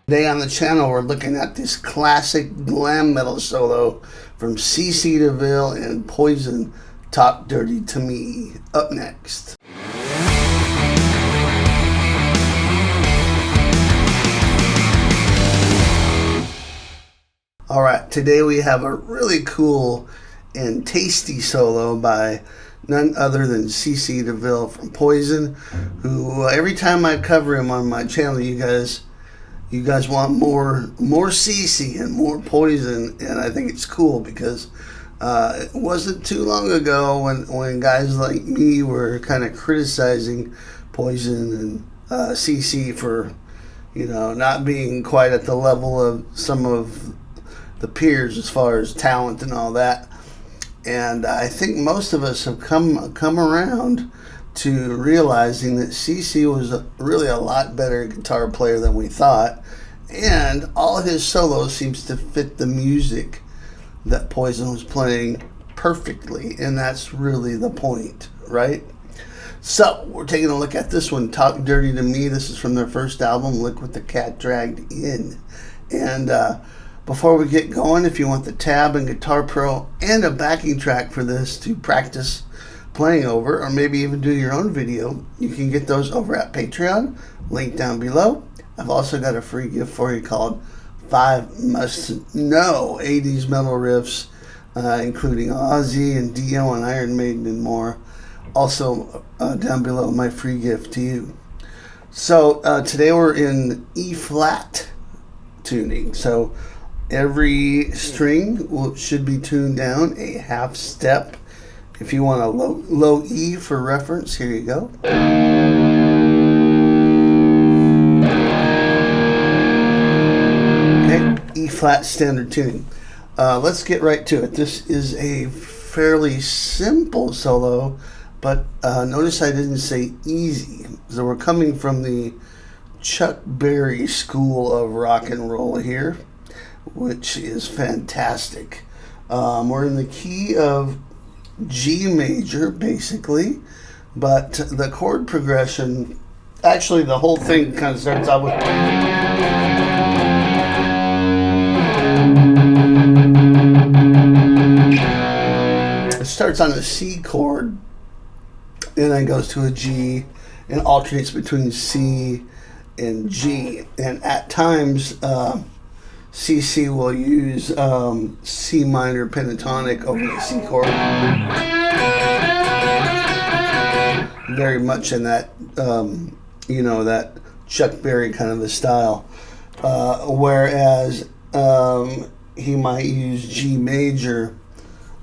Today on the channel, we're looking at this classic glam metal solo from CC DeVille and Poison, Talk Dirty to Me. Up next. Alright, today we have a really cool and tasty solo by none other than CC DeVille from Poison, who every time I cover him on my channel, you guys want more CC and more Poison, and I think it's cool because it wasn't too long ago when guys like me were kind of criticizing Poison and CC for, not being quite at the level of some of the peers as far as talent and all that. And I think most of us have come around to realizing that CC was really a lot better guitar player than we thought, and all his solos seems to fit the music that Poison was playing perfectly, and that's really the point, right? So we're taking a look at this one, Talk Dirty to Me. This is from their first album, Look What the Cat Dragged In. And before we get going, if you want the tab and Guitar Pro and a backing track for this to practice playing over, or maybe even do your own video, you can get those over at Patreon, link down below. I've also got a free gift for you called 5 must-know 80s metal riffs, including Ozzy and Dio and Iron Maiden and more. Also down below, my free gift to you. So today we're in E-flat tuning. So every string should be tuned down a half step. If you want a low E for reference, here you go. Okay, E-flat standard tuning. Let's get right to it. This is a fairly simple solo, but notice I didn't say easy. So we're coming from the Chuck Berry school of rock and roll here, which is fantastic. We're in the key of G major, basically, but the chord progression, actually the whole thing kind of starts out with, it starts on a C chord and then goes to a G and alternates between C and G, and at times CC will use C minor pentatonic over the C chord. Very much in that, that Chuck Berry kind of a style. Whereas he might use G major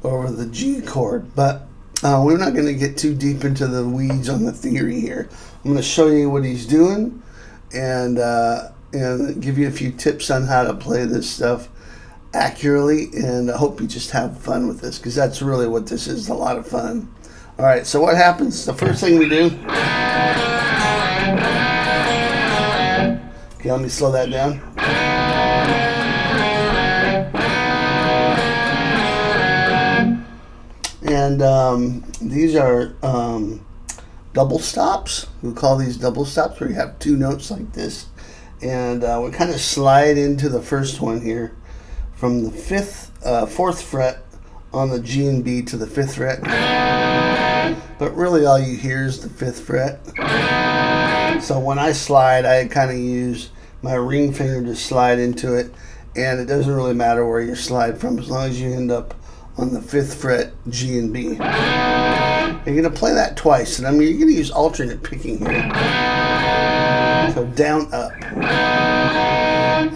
over the G chord. But we're not going to get too deep into the weeds on the theory here. I'm going to show you what he's doing and give you a few tips on how to play this stuff accurately, and I hope you just have fun with this, because that's really what this is, a lot of fun. Alright, so what happens? The first thing we do, okay, let me slow that down. And these are double stops. We call these double stops, where you have two notes like this. And we kind of slide into the first one here from the fourth fret on the G and B to the 5th fret. But really all you hear is the 5th fret. So when I slide, I kind of use my ring finger to slide into it, and it doesn't really matter where you slide from as long as you end up on the 5th fret G and B. You're going to play that twice, and you're going to use alternate picking here. So down, up.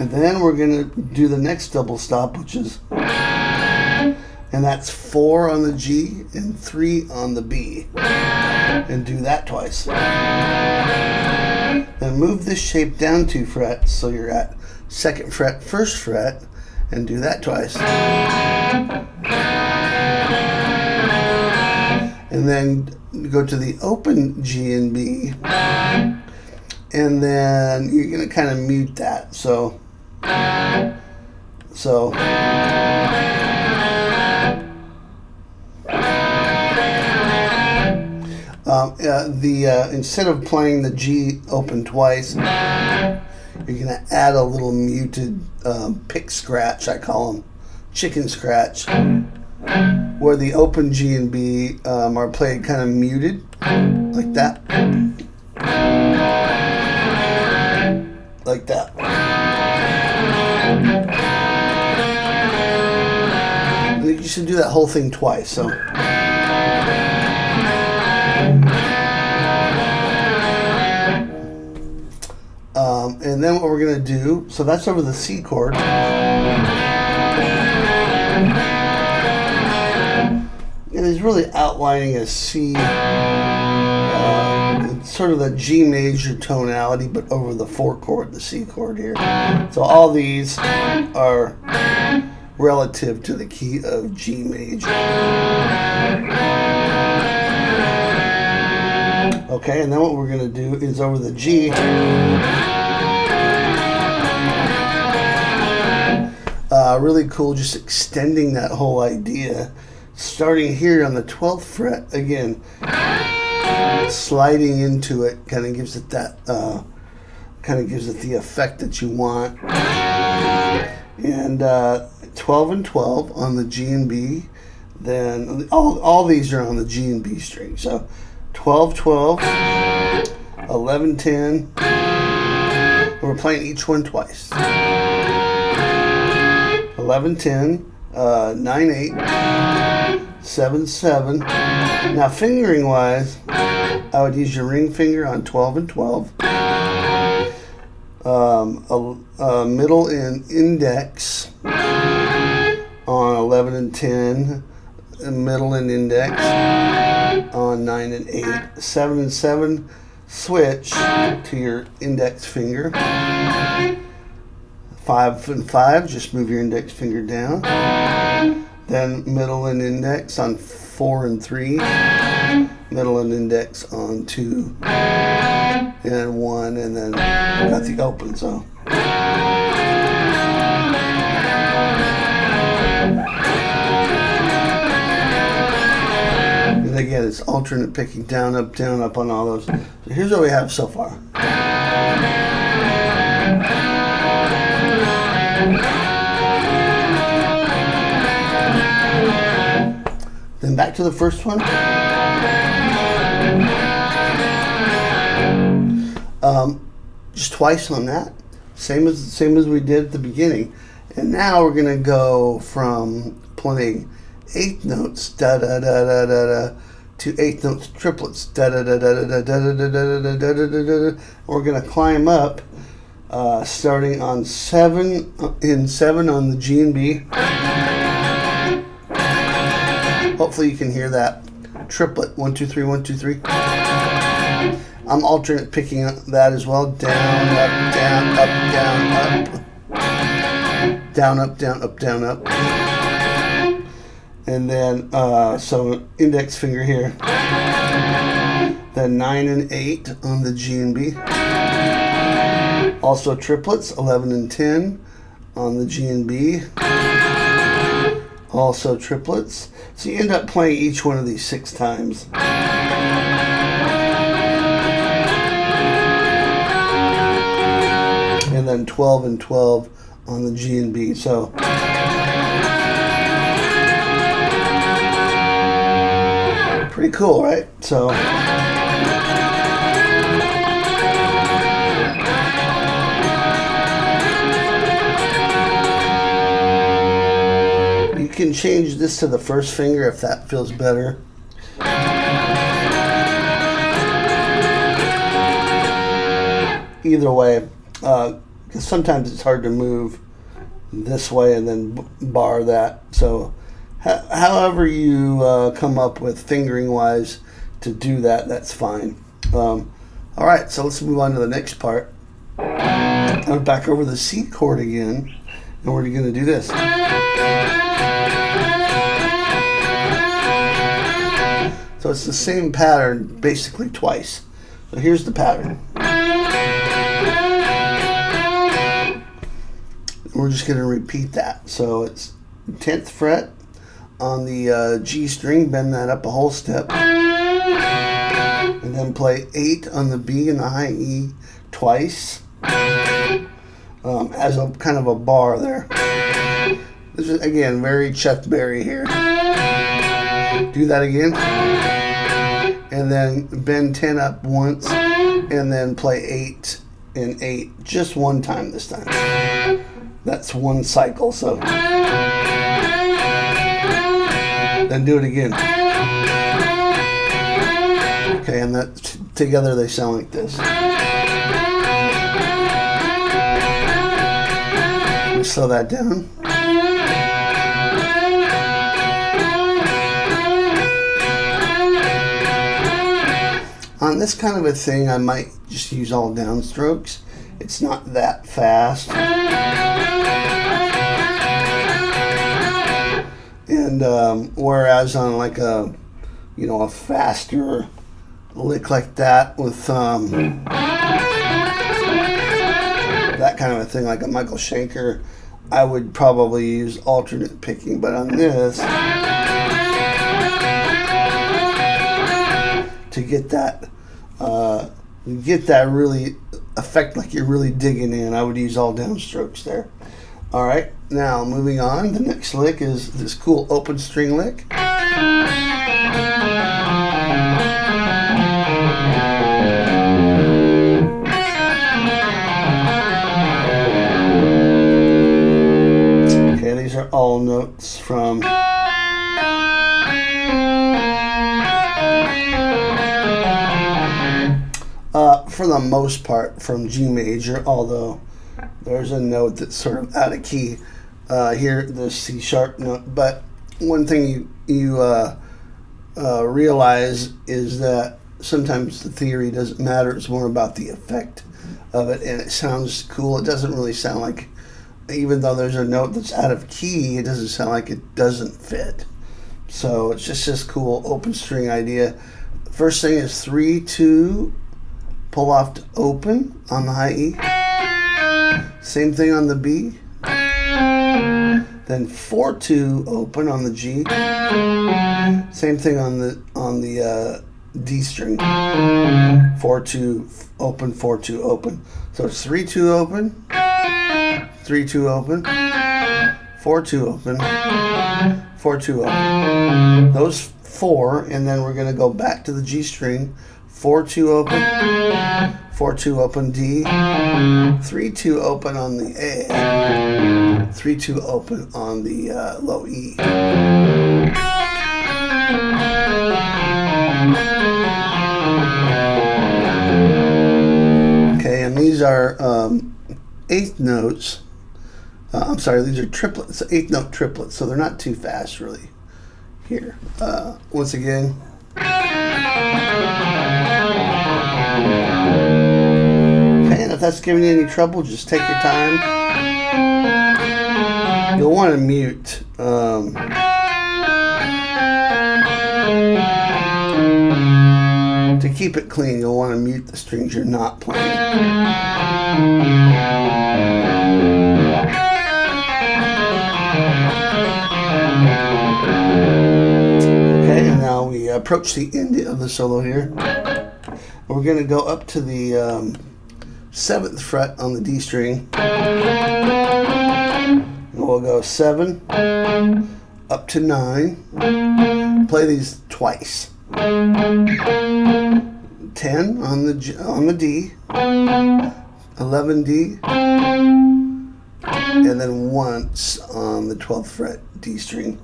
And then we're going to do the next double stop, which is, and that's 4 on the G and 3 on the B. And do that twice. Then move this shape down 2 frets, so you're at 2nd fret, 1st fret, and do that twice. and then go to the open G and B, and then you're going to kind of mute that. So instead of playing the G open twice, you're going to add a little muted pick scratch, I call them, chicken scratch, where the open G and B are played kind of muted, like that. Like that. You should do that whole thing twice. So. And then what we're going to do, so that's over the C chord. And it's really outlining a C, sort of the G major tonality, but over the 4 chord, the C chord here. So all these are relative to the key of G major. Okay, and then what we're going to do is over the G, really cool, just extending that whole idea, starting here on the 12th fret, again, sliding into it, kind of gives it that, the effect that you want. And 12 and 12 on the G and B, then all these are on the G and B string. So 12, 12, 11, 10. We're playing each one twice. 11, 10, 9, 8, 7, 7. Now fingering wise, I would use your ring finger on 12 and 12. Middle and index on 11 and 10. Middle and index on 9 and 8. 7 and 7, switch to your index finger. 5 and 5, just move your index finger down. Then middle and index on 4 and 3. Middle and index on 2 and 1, and then got the open. So. And again, it's alternate picking down, up on all those. So here's what we have so far. Then back to the first one. Just twice on that, same as we did at the beginning. And now we're gonna go from playing 8th notes da da da da da da to 8th notes triplets da da da da da da da da da da da da da. We're gonna climb up, starting on 7 in 7 on the G and B. Hopefully you can hear that triplet. 1, 2, 3, 1, 2, 3. I'm alternate picking that as well. Down, up, down, up, down, up. Down, up, down, up, down, up. And then, so index finger here. Then 9 and 8 on the G and B. Also triplets, 11 and 10 on the G and B. Also triplets. So you end up playing each one of these 6 times. And then 12 and 12 on the G and B. So pretty cool, right? So you can change this to the first finger if that feels better. Either way, because sometimes it's hard to move this way and then bar that. So however you come up with fingering wise to do that, that's fine. All right, so let's move on to the next part. I'm back over the C chord again, and we're going to do this. So So it's the same pattern basically twice. So here's the pattern. We're just going to repeat that. So it's 10th fret on the G string, bend that up a whole step, and then play 8 on the B and the high E twice, as a kind of a bar there. This is, again, very Chuck Berry here. Do that again, and then bend 10 up once, and then play 8 and 8 just one time this time. That's one cycle, so then do it again. Okay, and that together they sound like this. Slow that down. On this kind of a thing, I might just use all downstrokes. It's not that fast. And whereas on like a, a faster lick like that with that kind of a thing, like a Michael Schenker, I would probably use alternate picking. But on this, to get that really effect, like you're really digging in, I would use all downstrokes there. All right, now moving on, the next lick is this cool open string lick. Okay, these are all notes from for the most part from G major, although there's a note that's sort of out of key here, the C sharp note. But one thing you realize is that sometimes the theory doesn't matter. It's more about the effect of it, and it sounds cool. It doesn't really sound like, even though there's a note that's out of key, it doesn't sound like it doesn't fit. So it's just this cool open string idea. First thing is 3-2, pull off to open on the high E. Same thing on the B. Then 4-2 open on the G. Same thing on the D string. 4-2 open, 4-2 open. So it's 3-2 open, 3-2 open, 4-2 open, 4-2 open. Those 4, and then we're going to go back to the G string. 4-2 open, 4-2 open D, 3-2 open on the A, 3-2 open on the low E. Okay, and these are eighth notes. I'm sorry, these are triplets, 8th note triplets, so they're not too fast really. Here, once again. Okay, and if that's giving you any trouble, just take your time. You'll want to mute. To keep it clean, you'll want to mute the strings you're not playing. Okay, and now we approach the end of the solo here. We're going to go up to the 7th fret on the D string. And we'll go 7 up to 9. Play these twice. 10 on the D, 11 D, and then once on the 12th fret D string.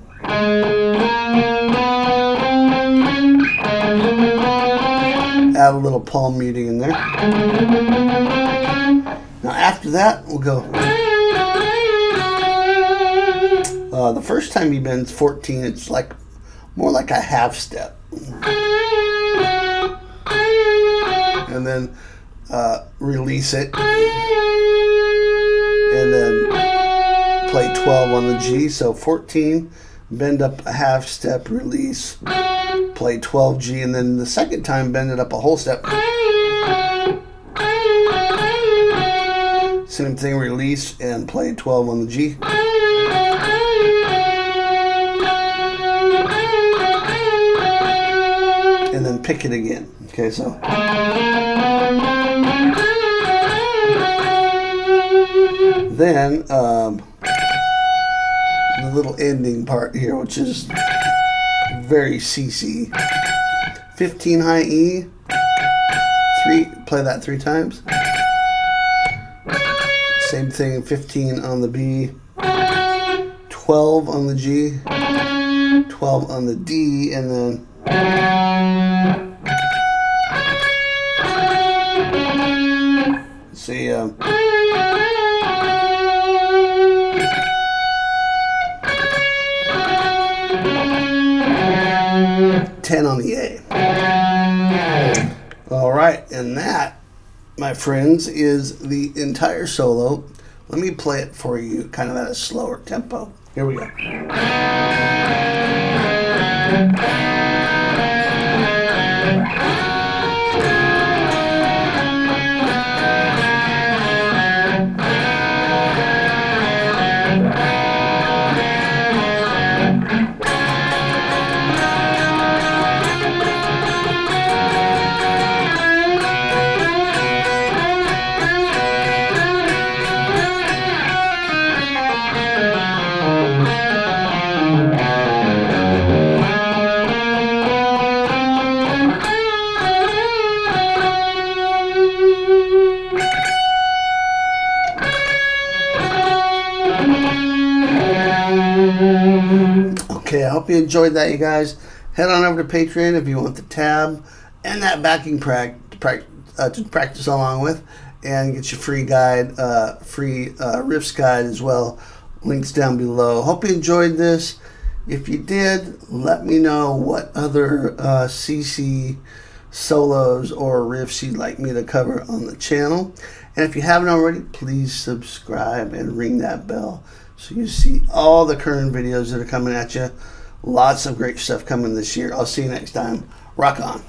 Add a little palm muting in there. Now after that, we'll go. The first time you bend 14, it's like more like a half step. And then release it, and then play 12 on the G. So 14, bend up a half step, release, play 12G, and then the second time bend it up a whole step. Same thing, release and play 12 on the G. And then pick it again. Okay, so. Then, the little ending part here, which is very CC. 15 high E. Play that 3 times. Same thing, 15 on the B, 12 on the G, 12 on the D, and then see 10 on the A. All right, and that, my friends, is the entire solo. Let me play it for you kind of at a slower tempo. Here we go. Okay, I hope you enjoyed that, you guys. Head on over to Patreon if you want the tab and that backing to practice along with, and get your free guide, free riffs guide as well. Links down below. Hope you enjoyed this. If you did, let me know what other CC solos or riffs you'd like me to cover on the channel. And if you haven't already, please subscribe and ring that bell so you see all the current videos that are coming at you. Lots of great stuff coming this year. I'll see you next time. Rock on.